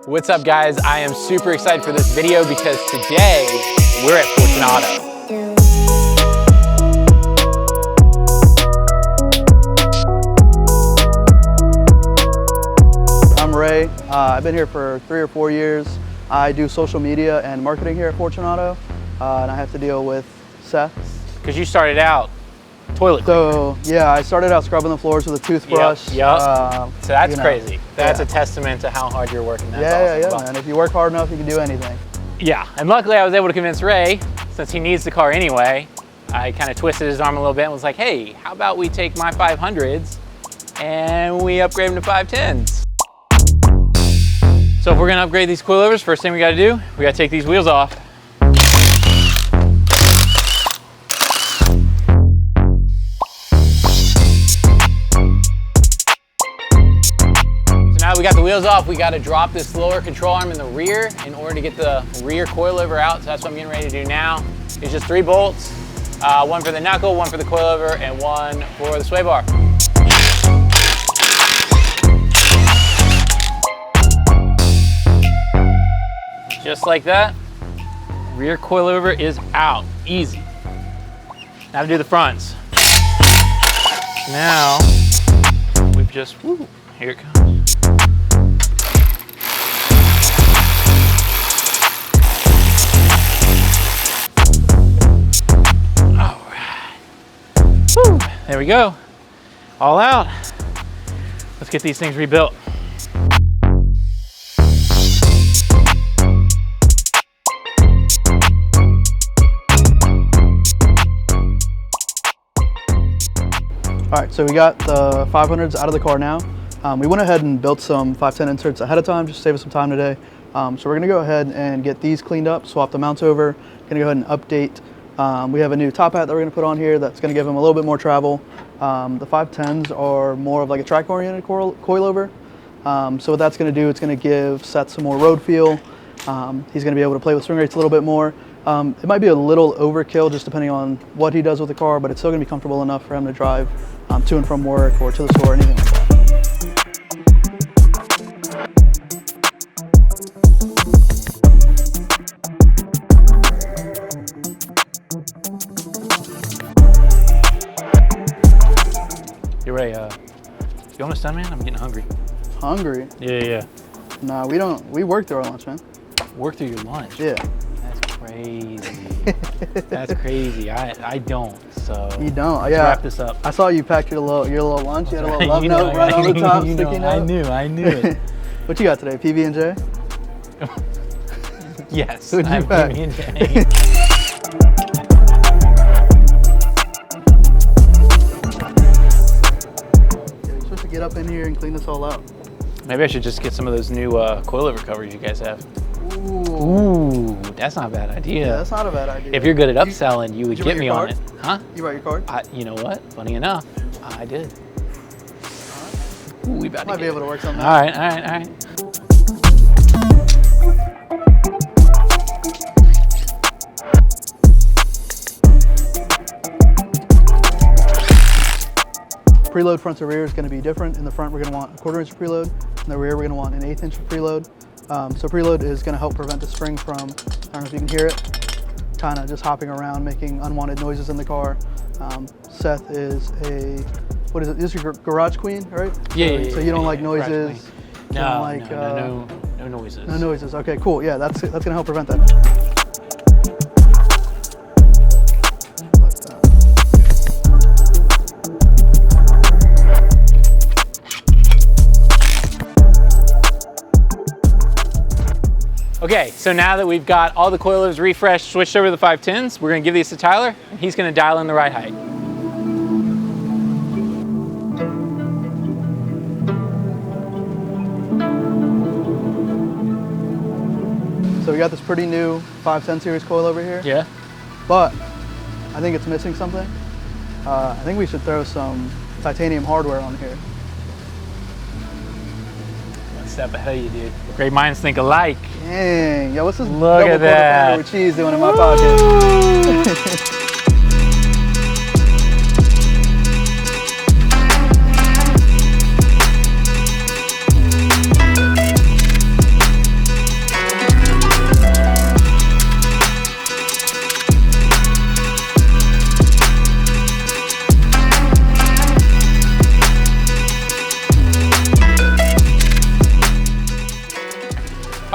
What's up guys? I am super excited for this video because today we're at Fortunato. I'm Ray. I've been here for 3 or 4 years. I do social media and marketing here at Fortunato, and I have to deal with Seth. Because you started out toilet cleaner. So yeah, I started out scrubbing the floors with a toothbrush. Yep. So that's crazy. That's a yeah. testament to how hard you're working. That's yeah, awesome. man. If you work hard enough, you can do anything. Yeah, and luckily I was able to convince Ray, since he needs the car anyway. I kind of twisted his arm a little bit and was like, hey, how about we take my 500s and we upgrade them to 510s? So if we're gonna upgrade these coilovers, first thing we gotta do, we gotta take these wheels off. Now we got the wheels off, we got to drop this lower control arm in the rear in order to get the rear coilover out. So that's what I'm getting ready to do now. It's just 3 bolts, one for the knuckle, one for the coilover, and one for the sway bar. Just like that, rear coilover is out, easy. Now to do the fronts. Now, we've just, woo, here it comes. There we go, all out. Let's get these things rebuilt. All right, so we got the 500s out of the car now. We went ahead and built some 510 inserts ahead of time, just to save us some time today. So we're gonna go ahead and get these cleaned up, swap the mounts over, gonna go ahead and update. We have a new top hat that we're going to put on here that's going to give him a little bit more travel. The 510s are more of like a track-oriented coilover. So what that's going to do, it's going to give Seth some more road feel. He's going to be able to play with swing rates a little bit more. It might be a little overkill just depending on what he does with the car, but it's still going to be comfortable enough for him to drive to and from work or to the store or anything like that. Ray, you want a stun, man? I'm getting hungry. Hungry? Yeah. Nah, we don't. We work through our lunch, man. Work through your lunch? Yeah. That's crazy. That's crazy. I don't. So you don't? Let's yeah. wrap this up. I saw you packed your little lunch. You had a little love note right on the top, sticky note. I knew it. What you got today? PB&J? Yes. What'd you pack? PB&J. Get up in here and clean this all out. Maybe I should just get some of those new coilover covers you guys have. Ooh, that's not a bad idea. Yeah, that's not a bad idea. If you're good at upselling, you would get me on it. Huh? You brought your card? You know what? Funny enough, I did. Ooh, we about might be able to work something out. All right. Preload front to rear is going to be different. In the front, we're going to want a 1/4 inch preload. In the rear, we're going to want an 1/8 inch preload. So preload is going to help prevent the spring from, I don't know if you can hear it, kind of just hopping around, making unwanted noises in the car. Seth is a, what is it? This is your garage queen, right? Yeah. So you don't like noises? No noises. No noises. Okay, cool. Yeah, that's going to help prevent that. Okay, so now that we've got all the coilovers refreshed, switched over to the 510s, we're gonna give these to Tyler, and he's gonna dial in the right height. So we got this pretty new 510 series coilover here. Yeah. But I think it's missing something. I think we should throw some titanium hardware on here. One step ahead of you, dude. Great minds think alike. Dang, yo, what's this Look at that with cheese doing in my pocket?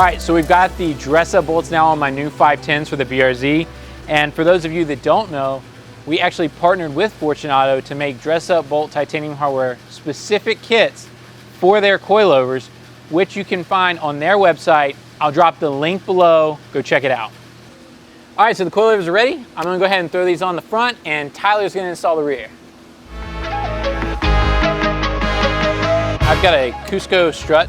All right, so we've got the dress-up bolts now on my new 510s for the BRZ. And for those of you that don't know, we actually partnered with Fortunato to make dress-up bolt titanium hardware specific kits for their coilovers, which you can find on their website. I'll drop the link below. Go check it out. All right, so the coilovers are ready. I'm gonna go ahead and throw these on the front, and Tyler's gonna install the rear. I've got a Cusco strut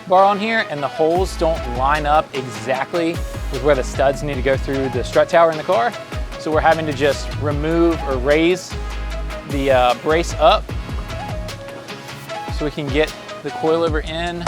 bar on here, and the holes don't line up exactly with where the studs need to go through the strut tower in the car. So we're having to just remove or raise the brace up so we can get the coilover in.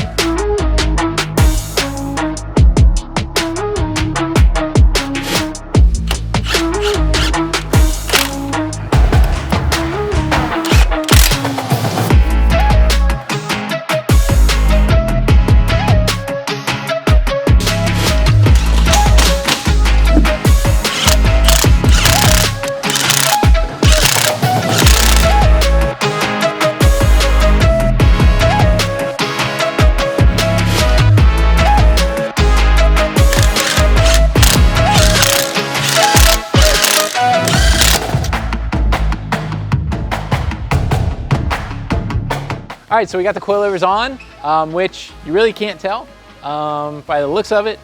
All right, so we got the coilovers on, which you really can't tell by the looks of it,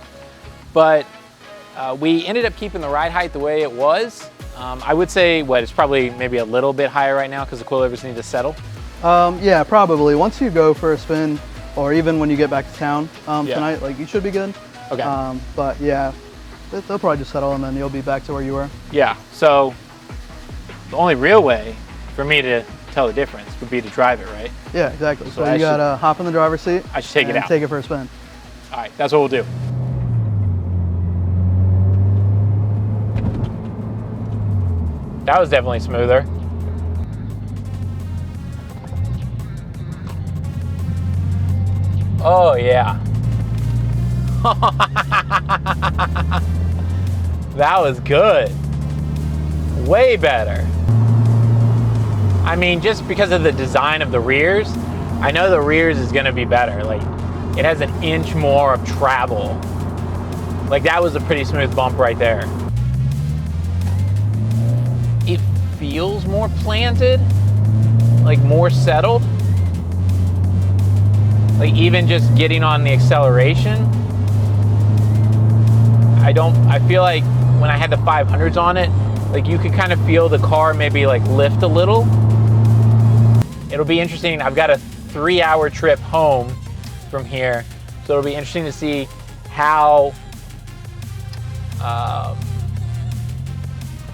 but we ended up keeping the ride height the way it was. I would say, it's probably maybe a little bit higher right now because the coilovers need to settle. Yeah, probably. Once you go for a spin, or even when you get back to town tonight, like you should be good. Okay. But yeah, they'll probably just settle and then you'll be back to where you were. Yeah, so the only real way for me to tell the difference would be to drive it, right? Yeah, exactly. So you gotta hop in the driver's seat. I should take it out. Take it for a spin. All right, that's what we'll do. That was definitely smoother. Oh yeah. That was good. Way better. I mean, just because of the design of the rears, I know the rears is gonna be better. Like, it has an inch more of travel. Like, that was a pretty smooth bump right there. It feels more planted, like more settled. Like, even just getting on the acceleration. I feel like when I had the 500s on it, like you could kind of feel the car maybe like lift a little. It'll be interesting. I've got a 3-hour trip home from here, so it'll be interesting to see how,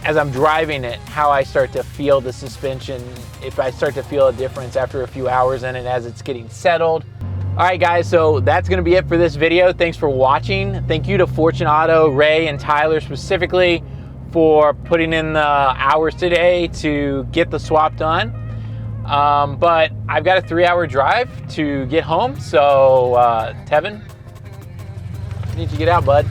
as I'm driving it, how I start to feel the suspension, if I start to feel a difference after a few hours in it as it's getting settled. All right, guys, so that's gonna be it for this video. Thanks for watching. Thank you to Fortunato, Ray, and Tyler specifically for putting in the hours today to get the swap done. But I've got a 3-hour drive to get home, so Tevin, I need to get out, bud.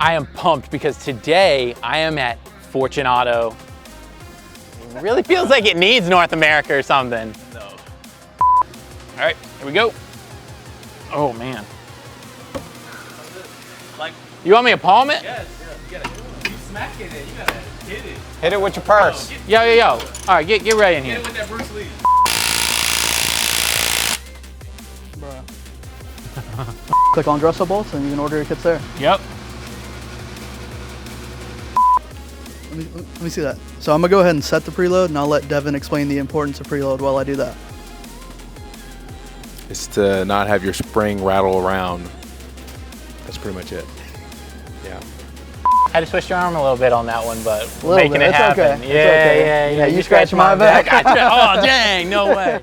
I am pumped because today I am at Fortunato. It really feels like it needs North America or something. No. All right, here we go. Oh man. Like, you want me to palm it? Yes, you gotta keep smacking it. You gotta hit it. Hit it with your purse. Yo. All right, get ready in here. Hit it with that Bruce Lee. Click on dress-up bolts and you can order your kits there. Yep. Let me see that. So I'm gonna go ahead and set the preload and I'll let Devin explain the importance of preload while I do that. It's to not have your spring rattle around. That's pretty much it. Yeah. Had to twist your arm a little bit on that one, but Making it happen. Okay. Yeah. You scratch my back. Oh, dang, no way.